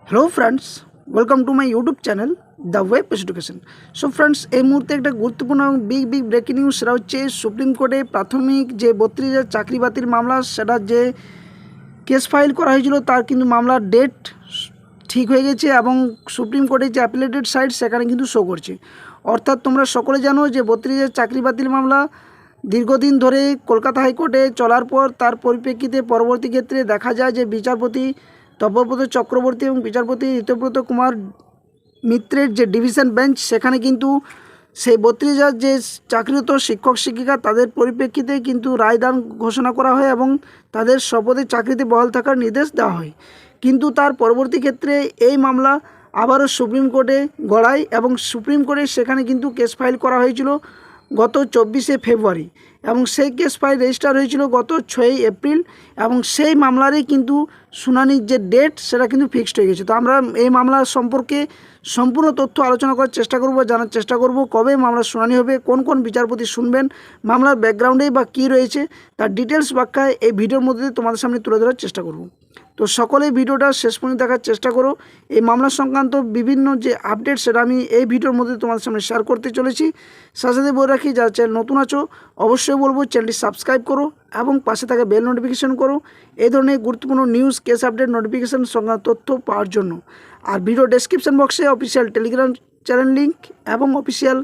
Hello friends, welcome to my YouTube channel the web education. So friends, এই মুহূর্তে একটা গুরুত্বপূর্ণ এবং বিগ ব্রেকিং নিউজ, সেটা হচ্ছে সুপ্রিম কোর্টে প্রাথমিক যে 32,000 চাকরি বাতিল মামলা, সেটা যে কেস ফাইল করা হয়েছিল তার কিন্তু মামলার ডেট ঠিক হয়ে গেছে এবং সুপ্রিম কোর্টের যে অ্যাপিলেটেড সাইট সেখানে কিন্তু শো করছে। অর্থাৎ তোমরা সকলে জানো যে 32,000 চাকরি বাতিল মামলা দীর্ঘদিন ধরে কলকাতা হাইকোর্টে চলার পর তার পরিপ্রেক্ষিতে পরবর্তী ক্ষেত্রে দেখা যায় যে বিচারপতি তপব্রত চক্রবর্তী এবং বিচারপতি ঋতব্রত কুমার মিত্রের যে ডিভিশন বেঞ্চ, সেখানে কিন্তু সেই 32,000 যে চাকরিরত শিক্ষক শিক্ষিকা তাদের পরিপ্রেক্ষিতে কিন্তু রায়দান ঘোষণা করা হয় এবং তাদের শপথে চাকরিতে বহাল থাকার নির্দেশ দেওয়া হয়। কিন্তু তার পরবর্তী ক্ষেত্রে এই মামলা আবারও সুপ্রিম কোর্টে গড়ায় এবং সুপ্রিম কোর্টে সেখানে কিন্তু কেস ফাইল করা হয়েছিল গত 24শে ফেব্রুয়ারি এবং সেই কেস ফাইল রেজিস্টার হয়েছিল গত 6ই এপ্রিল এবং সেই মামলারই কিন্তু শুনানির যে ডেট সেটা কিন্তু ফিক্সড হয়ে গেছে। তো আমরা এই মামলা সম্পর্কে সম্পূর্ণ তথ্য আলোচনা করার চেষ্টা করব, জানার চেষ্টা করব কবে মামলার শুনানি হবে, কোন কোন বিচারপতি শুনবেন, মামলার ব্যাকগ্রাউন্ডে বা কী রয়েছে তার ডিটেলস ব্যাখ্যায় এই ভিডিওর মধ্যে তোমাদের সামনে তুলে ধরার চেষ্টা করব। তো সকলে ভিডিওটা শেষ পর্যন্ত দেখার চেষ্টা করো। এই মামলা সংক্রান্ত বিভিন্ন যে আপডেট সেটা আমি এই ভিডিওর মধ্যে তোমাদের সামনে শেয়ার করতে চলেছি। সাথে সাথে বলে রাখি, যারা চ্যানেল নতুন আছো অবশ্যই বলবো চ্যানেলটি সাবস্ক্রাইব করো এবং পাশে থাকা বেল নোটিফিকেশন করো এই ধরনের গুরুত্বপূর্ণ নিউজ, কেস আপডেট, নোটিফিকেশন সংক্রান্ত তথ্য পাওয়ার জন্য। আর ভিডিও ডেসক্রিপশন বক্সে অফিসিয়াল টেলিগ্রাম চ্যানেল লিঙ্ক এবং অফিসিয়াল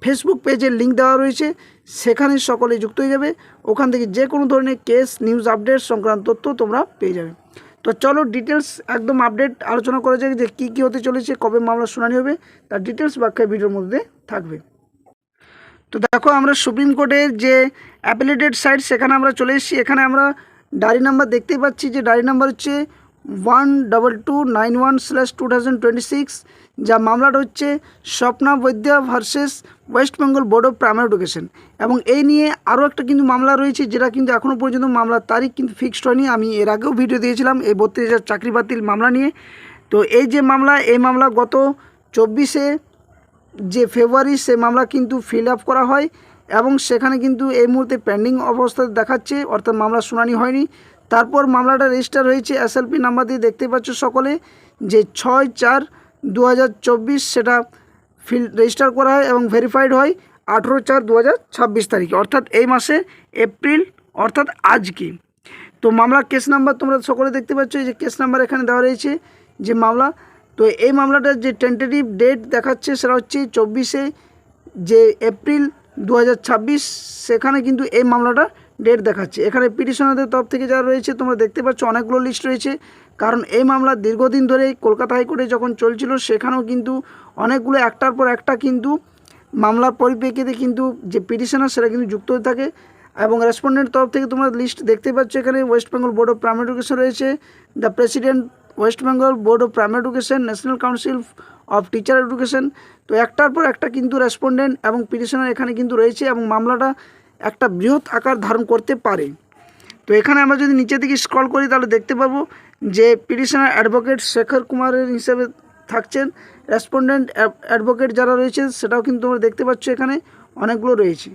ফেসবুক পেজের লিঙ্ক দেওয়া রয়েছে, সেখানে সকলে যুক্ত হয়ে যাবে। ওখান থেকে যে কোনো ধরনের কেস, নিউজ, আপডেট সংক্রান্ত তথ্য তোমরা পেয়ে যাবে। তো চলো ডিটেলস একদম আপডেট আলোচনা করা যায় যে কী কী হতে চলেছে, কবে মামলা শুনানি হবে, তার ডিটেলস ব্যাখ্যা ভিডিওর মধ্যে থাকবে। তো দেখো, আমরা সুপ্রিম কোর্টের যে অ্যাপিলেটেড সাইট সেখানে আমরা চলে এসেছি। এখানে আমরা ডায়েরি নাম্বার দেখতেই পাচ্ছি, যে ডায়েরি নাম্বার হচ্ছে 12291/2026, যা মামলাটা হচ্ছে Swapna Baidya versus West Bengal board of primary education. এবং এই নিয়ে আরও একটা কিন্তু মামলা রয়েছে, যেটা কিন্তু এখনও পর্যন্ত মামলার তারিখ কিন্তু ফিক্সড হয়নি। আমি এর আগেও ভিডিও দিয়েছিলাম এই 32,000 চাকরি বাতিল মামলা নিয়ে। তো এই যে মামলা, এই মামলা গত 24শে যে ফেব্রুয়ারি সে মামলা কিন্তু ফিল আপ করা হয় এবং সেখানে কিন্তু এই মুহূর্তে পেন্ডিং অবস্থায় দেখাচ্ছে, অর্থাৎ মামলা শুনানি হয়নি। তারপর মামলাটা রেজিস্টার হয়েছে এসএলপি নাম্বার দিয়ে দেখতে পাচ্ছ সকলে, যে 6/4/2024 সেটা রেজিস্টার করা হয় এবং ভেরিফাইড হয় 18/4/2026 তারিখে, অর্থাৎ এই মাসে এপ্রিল, অর্থাৎ আজকে। তো মামলার কেস নাম্বার তোমরা সকলে দেখতে পাচ্ছ, এই যে কেস নাম্বার এখানে দেওয়া রয়েছে যে মামলা। তো এই মামলাটার যে টেন্টেটিভ ডেট দেখাচ্ছে সেটা হচ্ছে 24শে যে এপ্রিল 2026, সেখানে কিন্তু এই মামলাটা ডেট দেখাচ্ছে। এখানে পিটিশনারদের তরফ থেকে যারা রয়েছে তোমরা দেখতে পাচ্ছ অনেকগুলো লিস্ট রয়েছে, কারণ এই মামলা দীর্ঘদিন ধরে কলকাতা হাইকোর্টে যখন চলছিল সেখানেও কিন্তু অনেকগুলো একটার পর একটা কিন্তু মামলার পরিপ্রেক্ষিতে কিন্তু যে পিটিশনার সেটা কিন্তু যুক্ত হয়ে থাকে। এবং রেসপন্ডেন্ট তরফ থেকে তোমরা লিস্ট দেখতে পাচ্ছ, এখানে West Bengal board of primary education রয়েছে, the president West Bengal board of primary education, national council of teacher education. তো একটার পর একটা কিন্তু রেসপন্ডেন্ট এবং পিটিশনার এখানে কিন্তু রয়েছে এবং মামলাটা একটা বৃহৎ আকার ধারণ করতে পারে। তো এখানে আমরা যদি নিচের দিকে স্ক্রল করি তাহলে দেখতে পাবো যে পিটিশনার অ্যাডভোকেট শেখর কুমারের হিসেবে থাকছেন, রেসপন্ডেন্ট অ্যাডভোকেট যারা রয়েছে সেটাও কিন্তু তোমরা দেখতে পাচ্ছ এখানে অনেকগুলো রয়েছে।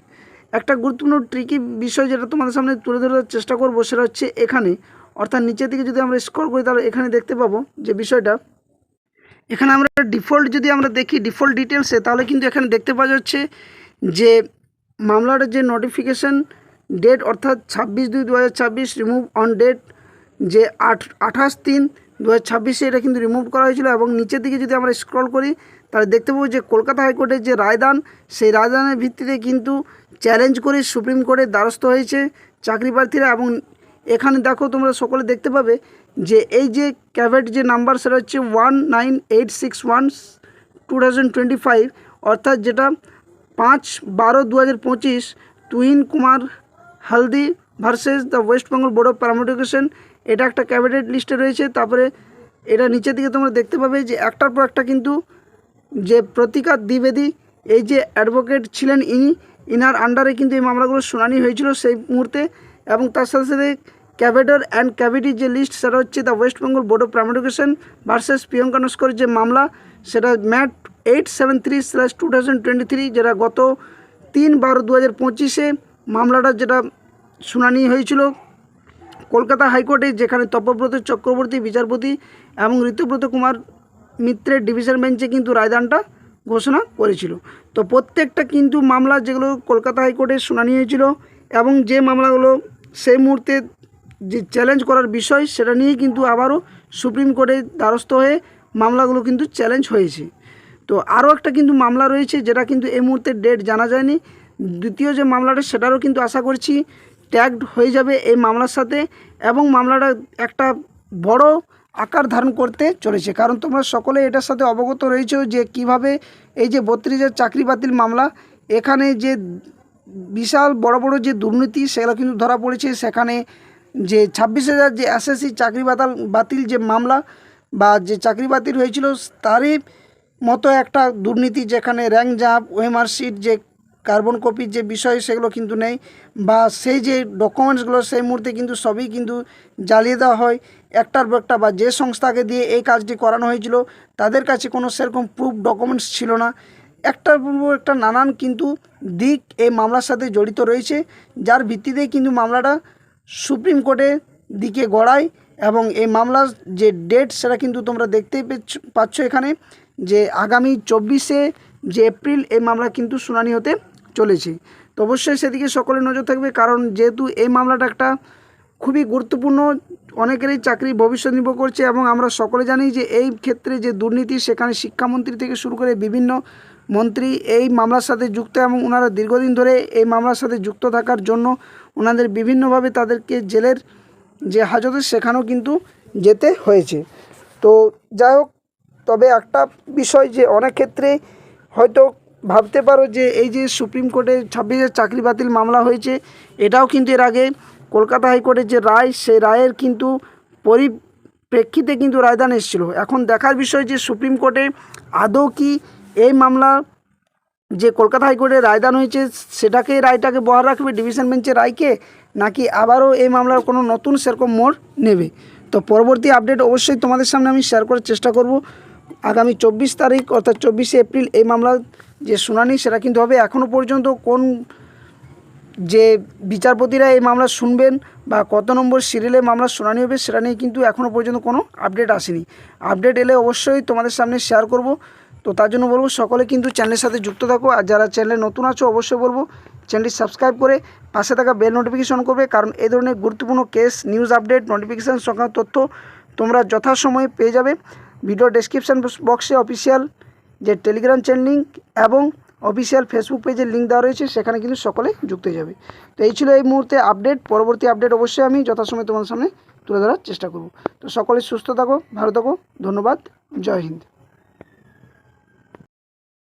একটা গুরুত্বপূর্ণ ট্রিকি বিষয় যেটা তোমাদের সামনে তুলে ধরার চেষ্টা করবো সেটা হচ্ছে এখানে, অর্থাৎ নিচের দিকে যদি আমরা স্ক্রল করি তাহলে এখানে দেখতে পাবো যে বিষয়টা, এখানে আমরা ডিফল্ট যদি আমরা দেখি ডিফল্ট ডিটেলসে, তাহলে কিন্তু এখানে দেখতে পাওয়া যাচ্ছে যে মামলার যে নোটিফিকেশান ডেট, অর্থাৎ 26/2/2026 রিমুভ অন ডেট যে 28/3/2026 এটা কিন্তু রিমুভ করা হয়েছিল। এবং নিচের দিকে যদি আমরা স্ক্রল করি তাহলে দেখতে পাবো যে কলকাতা হাইকোর্টের যে রায়দান, সেই রায়দানের ভিত্তিতে কিন্তু চ্যালেঞ্জ করে সুপ্রিম কোর্টের দ্বারস্থ হয়েছে চাকরি প্রার্থীরা। এবং এখানে দেখো তোমরা সকলে দেখতে পাবে যে এই যে ক্যাভেট যে নাম্বার সেটা হচ্ছে 19861/2025, অর্থাৎ যেটা 5/12/2025 Tuhin Kumar haldi versus the West Bengal board of primary education, এটা একটা ক্যাবিনেট লিস্টে রয়েছে। তারপরে এটা নিচের দিকে তোমরা দেখতে পাবে যে একটার পর একটা কিন্তু যে প্রতিকা দ্বিবেদী এই যে অ্যাডভোকেট ছিলেন, ইনার আন্ডারে কিন্তু এই মামলাগুলো শুনানি হয়েছিল সেই মুহূর্তে। এবং তার সাথে সাথে ক্যাভেটর অ্যান্ড ক্যাভিটি যে লিস্ট সেটা হচ্ছে the West Bengal board of primary education versus Priyanka Naskar যে মামলা, সেটা ম্যাট 873/2023, যেটা গত 3/12/2025 মামলাটা যেটা শুনানি হয়েছিল কলকাতা হাইকোর্টে, যেখানে তপব্রত চক্রবর্তী বিচারপতি এবং ঋতুব্রত কুমার মিত্রের ডিভিশন বেঞ্চে কিন্তু রায়দানটা ঘোষণা করেছিল। তো প্রত্যেকটা কিন্তু মামলা যেগুলো কলকাতা হাইকোর্টে শুনানি হয়েছিল এবং যে মামলাগুলো সেই মুহূর্তে যে চ্যালেঞ্জ করার বিষয় সেটা নিয়েই কিন্তু আবারও সুপ্রিম কোর্টের দ্বারস্থ হয়ে মামলাগুলো কিন্তু চ্যালেঞ্জ হয়েছে। তো আরও একটা কিন্তু মামলা রয়েছে যেটা কিন্তু এই মুহূর্তে ডেট জানা যায়নি। দ্বিতীয় যে মামলাটা সেটারও কিন্তু আশা করছি ট্যাগড হয়ে যাবে এই মামলার সাথে এবং মামলাটা একটা বড় আকার ধারণ করতে চলেছে। কারণ তোমরা সকলে এটার সাথে অবগত রয়েছে যে কিভাবে এই যে 32,000 চাকরি বাতিল মামলা, এখানে যে বিশাল বড় বড় যে দুর্নীতি সেগুলো কিন্তু ধরা পড়েছে। সেখানে যে 26,000 যে এসএসসি চাকরি বাতিল যে মামলা বা যে চাকরি বাতিল হয়েছিল তারই মতো একটা দুর্নীতি, যেখানে র্যাঙ্ক জাম্প, ওএমআর শিট, যে কার্বন কপির যে বিষয় সেগুলো কিন্তু নেই, বা সেই যে ডকুমেন্টসগুলো সেই মুহূর্তে কিন্তু সবই কিন্তু জ্বালিয়ে দেওয়া হয় একটার পর একটা, বা যে সংস্থাকে দিয়ে এই কাজটি করানো হয়েছিল তাদের কাছে কোনো সেরকম প্রুফ ডকুমেন্টস ছিল না। একটার পর একটা নানান কিন্তু দিক এই মামলার সাথে জড়িত রয়েছে, যার ভিত্তিতেই কিন্তু মামলাটা সুপ্রিম কোর্টের দিকে গড়ায় এবং এই মামলার যে ডেট সেটা কিন্তু তোমরা দেখতেই পাচ্ছ এখানে, যে আগামী 24শে যে এপ্রিল এই মামলা কিন্তু শুনানি হতে চলেছে। তো অবশ্যই সেদিকে সকলের নজর থাকবে, কারণ যেহেতু এই মামলাটা একটা খুবই গুরুত্বপূর্ণ, অনেকেরই চাকরি ভবিষ্যৎ নির্ভর করছে এবং আমরা সকলে জানি যে এই ক্ষেত্রে যে দুর্নীতি সেখানে শিক্ষামন্ত্রী থেকে শুরু করে বিভিন্ন মন্ত্রী এই মামলার সাথে যুক্ত এবং ওনারা দীর্ঘদিন ধরে এই মামলার সাথে যুক্ত থাকার জন্য ওনাদের বিভিন্নভাবে তাদেরকে জেলের যে হাজতে সেখানেও কিন্তু যেতে হয়েছে। তো যাই হোক, তবে একটা বিষয় যে অনেক ক্ষেত্রে হয়তো ভাবতে পারো যে এই যে সুপ্রিম কোর্টে 26,000 চাকরি বাতিল মামলা হয়েছে, এটাও কিন্তু এর আগে কলকাতা হাইকোর্টের যে রায় সেই রায়ের কিন্তু পরিপ্রেক্ষিতে কিন্তু রায়দান এসেছিলো। এখন দেখার বিষয় যে সুপ্রিম কোর্টে আদৌ কি এই মামলা যে কলকাতা হাইকোর্টে রায়দান হয়েছে রায়টাকে বহাল রাখবে ডিভিশন বেঞ্চের রায়কে, নাকি আবারও এই মামলার কোনো নতুন সেরকম মোড় নেবে। তো পরবর্তী আপডেট অবশ্যই তোমাদের সামনে আমি শেয়ার করার চেষ্টা করব। আগামী 24 তারিখ অর্থাৎ 24শে এপ্রিল এই মামলার যে শুনানি সেটা কিন্তু হবে। এখনও পর্যন্ত কোন যে বিচারপতিরা এই মামলা শুনবেন বা কত নম্বর সিরিয়ালে মামলার শুনানি হবে সেটা নিয়ে কিন্তু এখনও পর্যন্ত কোনো আপডেট আসেনি। আপডেট এলে অবশ্যই তোমাদের সামনে শেয়ার করব। তো তার জন্য বলবো সকলে কিন্তু চ্যানেলের সাথে যুক্ত থাকো, আর যারা চ্যানেলে নতুন আছো অবশ্যই বলবো চ্যানেলটি সাবস্ক্রাইব করে পাশে থাকা বেল নোটিফিকেশন করবে, কারণ এই ধরনের গুরুত্বপূর্ণ কেস, নিউজ আপডেট, নোটিফিকেশান সংক্রান্ত তথ্য তোমরা যথাসময়ে পেয়ে যাবে। ভিডিও ডেসক্রিপশান বক্সে অফিসিয়াল যে টেলিগ্রাম চ্যানেল লিঙ্ক এবং অফিসিয়াল ফেসবুক পেজের লিঙ্ক দেওয়া রয়েছে, সেখানে কিন্তু সকলে যুক্ত হয়ে যাবে। তো এই ছিল এই মুহূর্তে আপডেট। পরবর্তী আপডেট অবশ্যই আমি যথাসময়ে তোমাদের সামনে তুলে ধরার চেষ্টা করব। তো সকলে সুস্থ থাকো, ভালো থাকো, ধন্যবাদ, জয় হিন্দ।